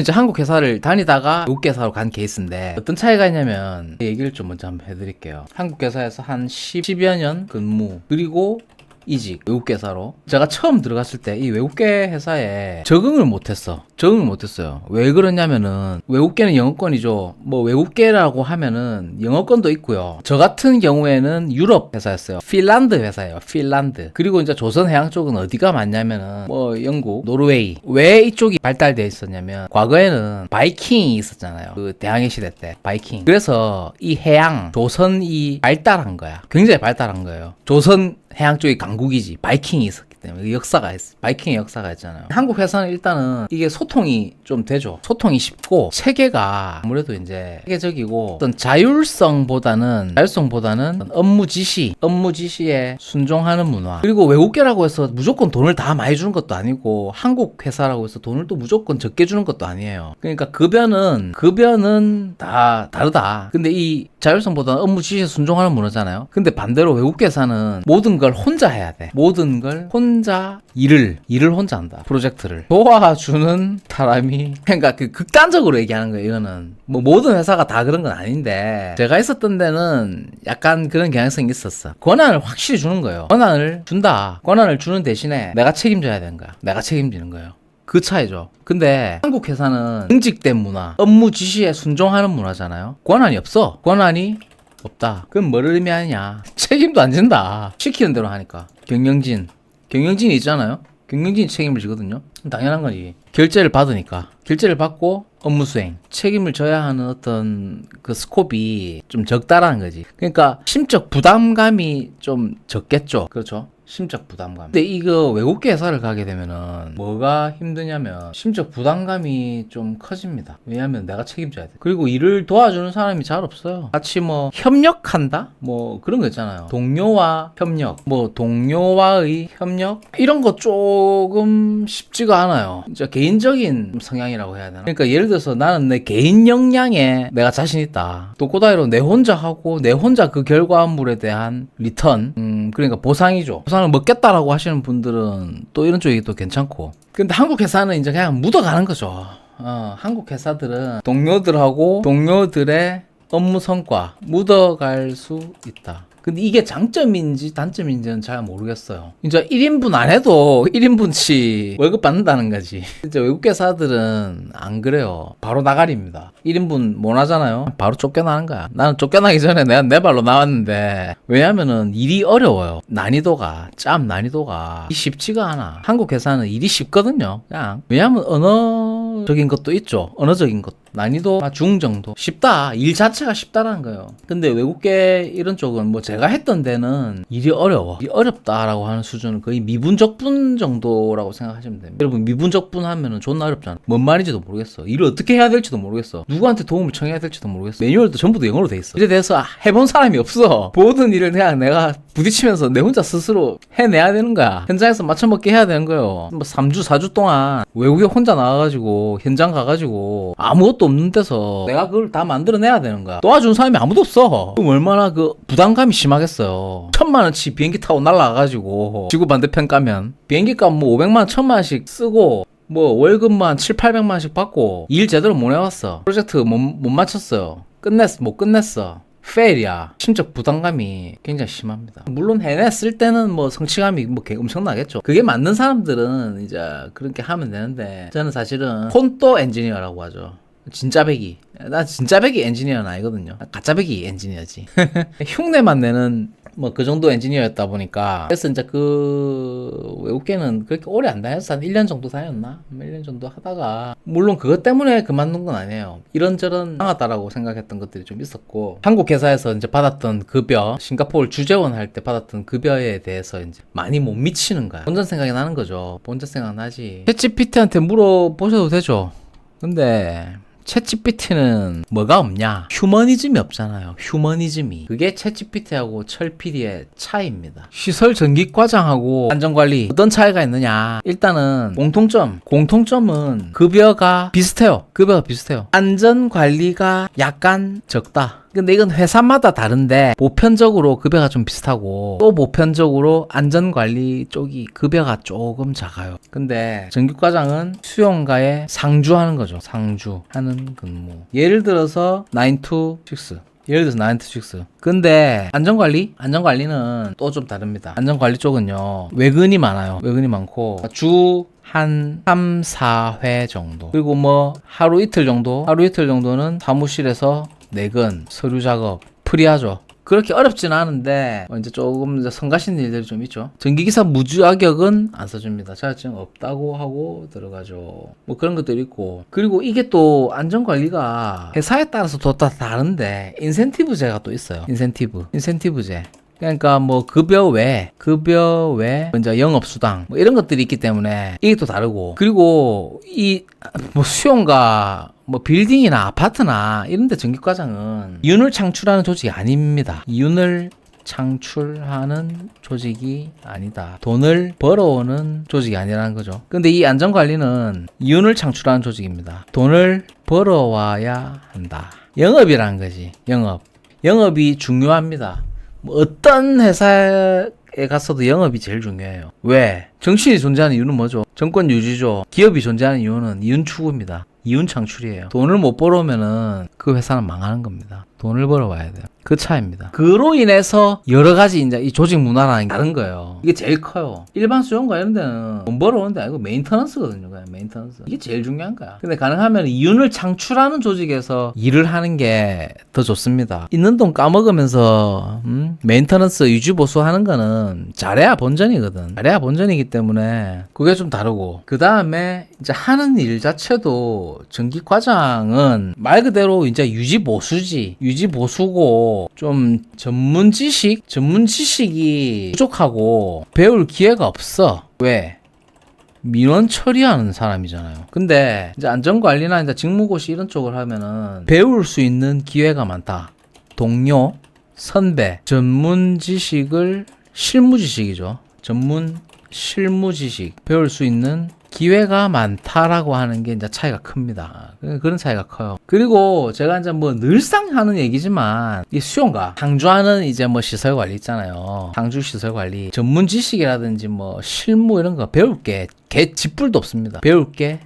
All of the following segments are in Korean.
이제 한국 회사를 다니다가 외국 회사로 간 케이스인데 어떤 차이가 있냐면 얘기를 좀 먼저 한번 해드릴게요. 한국 회사에서 한 10여 년 근무 그리고 이직 외국계 회사로 제가 처음 들어갔을 때 이 외국계 회사에 적응을 못했어요. 왜 그러냐면은 외국계는 영어권이죠. 뭐 외국계라고 하면은 영어권도 있고요. 저 같은 경우에는 유럽 회사였어요. 핀란드 회사예요. 핀란드. 그리고 이제 조선 해양 쪽은 어디가 많냐면은 뭐 영국, 노르웨이. 왜 이쪽이 발달돼 있었냐면 과거에는 바이킹이 있었잖아요. 그 대항해 시대 때 바이킹. 그래서 이 해양 조선이 발달한 거야. 굉장히 발달한 거예요. 조선 해양 쪽이 강국이지. 바이킹이 있었기 때문에 역사가 있어. 바이킹의 역사가 있잖아요. 한국 회사는 일단은 이게 소통이 좀 되죠. 소통이 쉽고 체계가 아무래도 이제 체계적이고 어떤 자율성보다는 업무 지시에 순종하는 문화. 그리고 외국계라고 해서 무조건 돈을 다 많이 주는 것도 아니고 한국 회사라고 해서 돈을 또 무조건 적게 주는 것도 아니에요. 그러니까 급여는 다 다르다. 근데 이 자율성보다는 업무 지시에 순종하는 문화잖아요. 근데 반대로 외국 회사는 모든 걸 혼자 해야 돼. 모든 걸 혼자 일을 혼자 한다. 프로젝트를 도와주는 사람이 그러니까 그 극단적으로 얘기하는 거예요. 이거는 뭐 모든 회사가 다 그런 건 아닌데 제가 있었던 데는 약간 그런 경향성이 있었어. 권한을 확실히 주는 거예요. 권한을 준다. 권한을 주는 대신에 내가 책임져야 되는 거야. 내가 책임지는 거예요. 그 차이죠. 근데 한국 회사는 응직된 문화, 업무 지시에 순종하는 문화잖아요. 권한이 없어. 권한이 없다. 그럼 뭐를 의미하느냐? 책임도 안 진다. 시키는 대로 하니까. 경영진이 있잖아요. 경영진이 책임을 지거든요. 당연한 거지. 결제를 받으니까. 결제를 받고 업무 수행. 책임을 져야 하는 어떤 그 스콥이 좀 적다라는 거지. 그러니까 심적 부담감이 좀 적겠죠. 그렇죠. 심적 부담감. 근데 이거 외국계 회사를 가게 되면은 뭐가 힘드냐면 심적 부담감이 좀 커집니다. 왜냐하면 내가 책임져야 돼. 그리고 일을 도와주는 사람이 잘 없어요. 같이 뭐 협력한다? 뭐 그런 거 있잖아요. 동료와 협력, 뭐 동료와의 협력 이런 거 조금 쉽지가 않아요. 진짜 개인적인 성향이라고 해야 되나? 그러니까 예를 들어서 나는 내 개인 역량에 내가 자신 있다. 독고다이로 내 혼자 하고 내 혼자 그 결과물에 대한 리턴, 그러니까 보상이죠. 보상을 먹겠다라고 하시는 분들은 또 이런 쪽이 또 괜찮고. 근데 한국 회사는 이제 그냥 묻어가는 거죠. 한국 회사들은 동료들하고 동료들의 업무 성과 묻어갈 수 있다. 근데 이게 장점인지 단점인지는 잘 모르겠어요. 이제 1인분 안 해도 1인분치 월급 받는다는 거지. 이제 외국 회사들은 안 그래요. 바로 나가리입니다. 1인분 못 하잖아요. 바로 쫓겨나는 거야. 나는 쫓겨나기 전에 내가 내 발로 나왔는데 왜냐면은 일이 어려워요. 난이도가 쉽지가 않아. 한국 회사는 일이 쉽거든요. 그냥 왜냐면 언어적인 것도 있죠. 언어적인 것. 난이도 중정도 쉽다. 일 자체가 쉽다라는 거예요. 근데 외국계 이런 쪽은 뭐 제가 했던 데는 일이 어렵다라고 하는 수준은 거의 미분적분 정도라고 생각하시면 됩니다. 여러분 미분적분 하면은 존나 어렵잖아. 뭔 말인지도 모르겠어. 일을 어떻게 해야 될지도 모르겠어. 누구한테 도움을 청해야 될지도 모르겠어. 매뉴얼도 전부 다 영어로 돼 있어. 이래 대해서 해본 사람이 없어. 모든 일을 그냥 내가 부딪히면서 내 혼자 스스로 해내야 되는 거야. 현장에서 맞춰먹게 해야 되는 거예요. 뭐 3주 4주 동안 외국에 혼자 나가가지고 현장 가가지고 아무것도 없는 데서 내가 그걸 다 만들어내야 되는 거야. 도와준 사람이 아무도 없어. 그럼 얼마나 그 부담감이 심하겠어요. 1000만원치 비행기 타고 날아가가지고 지구 반대편 가면 비행기값 뭐 500만원 1000만원씩 쓰고 뭐 월급만 7,800만원씩 받고 일 제대로 못 해왔어. 프로젝트 못 마쳤어요. 못 끝냈어. 페일이야. 심적 부담감이 굉장히 심합니다. 물론 해냈을 때는 뭐 성취감이 뭐 엄청나겠죠. 그게 맞는 사람들은 이제 그렇게 하면 되는데 저는 사실은 콘또 엔지니어라고 하죠. 진짜배기. 나 진짜배기 엔지니어는 아니거든요. 가짜배기 엔지니어지. 흉내만 내는 뭐 그 정도 엔지니어였다 보니까 그래서 이제 그 외국계는 그렇게 오래 안 다녔어. 한 1년 정도 다녔나? 1년 정도 하다가 물론 그것 때문에 그만둔 건 아니에요. 이런저런 당하다라고 생각했던 것들이 좀 있었고 한국 회사에서 이제 받았던 급여, 싱가포르 주재원 할 때 받았던 급여에 대해서 이제 많이 못 미치는 거야. 본전 생각이 나는 거죠. 본전 생각 나지. 챗GPT한테 물어보셔도 되죠. 근데 챗GPT는 뭐가 없냐? 휴머니즘이 없잖아요. 휴머니즘이. 그게 챗GPT하고 철PD의 차이입니다. 시설 전기 과장하고 안전관리 어떤 차이가 있느냐? 일단은 공통점은 급여가 비슷해요. 안전관리가 약간 적다. 근데 이건 회사마다 다른데 보편적으로 급여가 좀 비슷하고 또 보편적으로 안전관리 쪽이 급여가 조금 작아요. 근데 정규과장은 수용가에 상주하는 거죠. 상주하는 근무. 예를 들어서 9 to 6. 예를 들어서 9 to 6. 근데 안전관리는 또 좀 다릅니다. 안전관리 쪽은요. 외근이 많아요. 외근이 많고 주 한 3, 4회 정도. 그리고 뭐 하루 이틀 정도는 사무실에서 내근, 서류 작업, 프리하죠. 그렇게 어렵진 않은데 이제 조금 이제 성가신 일들이 좀 있죠. 전기기사 무자격은 안 써줍니다. 자격증 없다고 하고 들어가죠. 뭐 그런 것들이 있고. 그리고 이게 또 안전관리가 회사에 따라서 또 다른데 인센티브제가 또 있어요. 인센티브제. 그러니까 뭐 급여 외 이제 영업수당 뭐 이런 것들이 있기 때문에 이게 또 다르고. 그리고 이 뭐 수용가 뭐 빌딩이나 아파트나 이런 데 정규과장은 이윤을 창출하는 조직이 아닙니다. 이윤을 창출하는 조직이 아니다. 돈을 벌어오는 조직이 아니라는 거죠. 근데 이 안전관리는 이윤을 창출하는 조직입니다. 돈을 벌어와야 한다. 영업이라는 거지. 영업이 중요합니다. 뭐 어떤 회사에 갔어도 영업이 제일 중요해요. 왜? 정신이 존재하는 이유는 뭐죠? 정권 유지죠. 기업이 존재하는 이유는 이윤 추구입니다. 이윤 창출이에요. 돈을 못 벌어오면은 그 회사는 망하는 겁니다. 돈을 벌어와야 돼요. 그 차이입니다. 그로 인해서 여러 가지 이제 이 조직 문화라는 게 다른 거예요. 이게 제일 커요. 일반 수용가 이런 데는 돈 벌어오는 데 아니고 메인터넌스거든요. 그냥 메인터넌스. 이게 제일 중요한 거야. 근데 가능하면 이윤을 창출하는 조직에서 일을 하는 게 더 좋습니다. 있는 돈 까먹으면서 메인터넌스 유지보수 하는 거는 잘해야 본전이거든. 잘해야 본전이기 때문에 그게 좀 다르고. 그 다음에 이제 하는 일 자체도 정기과장은 말 그대로 이제 유지보수고 좀 전문 지식이 부족하고 배울 기회가 없어. 왜? 민원 처리하는 사람이잖아요. 근데 이제 안전관리나 이제 직무고시 이런 쪽을 하면은 배울 수 있는 기회가 많다. 동료, 선배, 전문 지식을 실무지식이죠. 실무지식 배울 수 있는 기회가 많다라고 하는 게 이제 차이가 큽니다. 그런 차이가 커요. 그리고 제가 이제 뭐 늘상 하는 얘기지만 이 수용가 상주하는 이제 뭐 시설 관리 있잖아요. 상주 시설 관리 전문 지식이라든지 뭐 실무 이런 거 배울 게 개 쥐뿔도 없습니다. 배울 게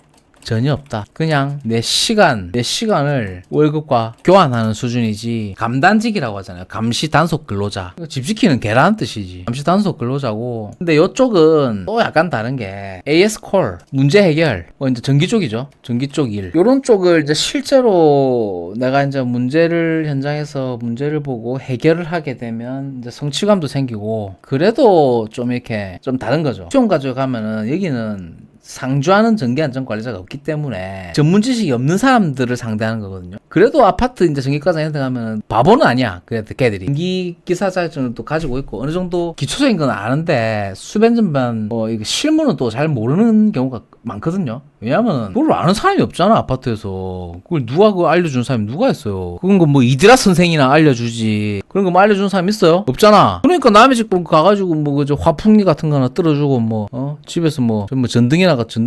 전혀 없다. 그냥 내 시간을 월급과 교환하는 수준이지. 감단직이라고 하잖아요. 감시 단속 근로자. 집 지키는 개라는 뜻이지. 감시 단속 근로자고. 근데 이쪽은 또 약간 다른 게 AS 콜, 문제 해결. 뭐 이제 전기 쪽이죠. 전기 쪽 일. 요런 쪽을 이제 실제로 내가 이제 현장에서 문제를 보고 해결을 하게 되면 이제 성취감도 생기고 그래도 좀 이렇게 좀 다른 거죠. 수용 가지고 가면은 여기는 상주하는 전기안전관리자가 없기 때문에 전문 지식이 없는 사람들을 상대하는 거거든요. 그래도 아파트 이제 전기과장 이런 데 가면 바보는 아니야. 그래도 걔들이 전기기사 자격증을 또 가지고 있고 어느 정도 기초적인 건 아는데 수변전반 뭐 이거 실무는 또 잘 모르는 경우가 많거든요. 왜냐면 그걸 아는 사람이 없잖아. 아파트에서 그걸 그거 알려준 사람이 누가 있어요. 그건 뭐 이디라 선생이나 알려주지. 그런 거 뭐 알려준 사람 있어요? 없잖아. 그러니까 남의 집 가가지고 뭐 그저 화풍기 같은 거나 떨어주고 뭐 집에서 뭐 전등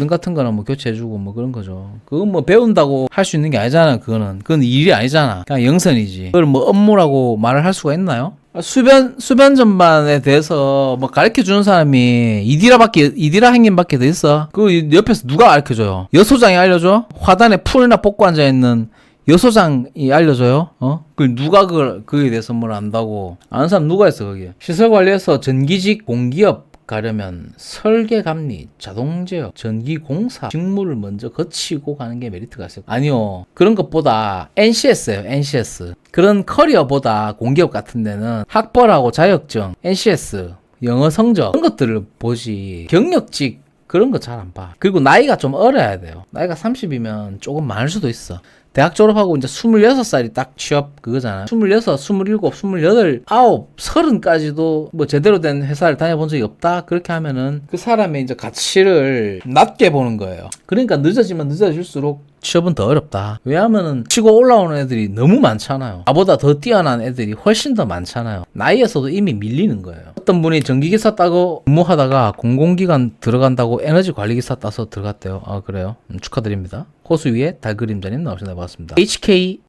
같은 거나 뭐 교체해주고 뭐 그런 거죠. 그건 뭐 배운다고 할 수 있는 게 아니잖아. 그건 일이 아니잖아. 그냥 영선이지. 그걸 뭐 업무라고 말을 할 수가 있나요? 수변 전반에 대해서 뭐 가르쳐 주는 사람이 이디라 행님밖에 더 있어. 그 옆에서 누가 가르쳐 줘요? 여소장이 알려줘? 화단에 풀이나 뽑고 앉아 있는 여소장이 알려줘요? 그 누가 그거에 대해서 뭘 안다고? 아는 사람 누가 있어 거기에? 시설 관리에서 전기직 공기업 가려면 설계 감리, 자동 제어, 전기 공사 직무를 먼저 거치고 가는 게 메리트가 있어요. 아니요. 그런 것보다 NCS예요. NCS. 그런 커리어보다 공기업 같은 데는 학벌하고 자격증, NCS, 영어 성적 그런 것들을 보지. 경력직 그런 거 잘 안 봐. 그리고 나이가 좀 어려야 돼요. 나이가 30이면 조금 많을 수도 있어. 대학 졸업하고 이제 26살이 딱 취업 그거잖아. 26, 27, 28, 9, 30까지도 뭐 제대로 된 회사를 다녀본 적이 없다. 그렇게 하면은 그 사람의 이제 가치를 낮게 보는 거예요. 그러니까 늦어지면 늦어질수록 취업은 더 어렵다. 왜냐하면은 치고 올라오는 애들이 너무 많잖아요. 나보다 더 뛰어난 애들이 훨씬 더 많잖아요. 나이에서도 이미 밀리는 거예요. 어떤 분이 전기기사 따고 근무하다가 공공기관 들어간다고 에너지관리기사 따서 들어갔대요. 아 그래요? 축하드립니다. 호수 위에 달그림자님 나오신다고 봤습니다. HK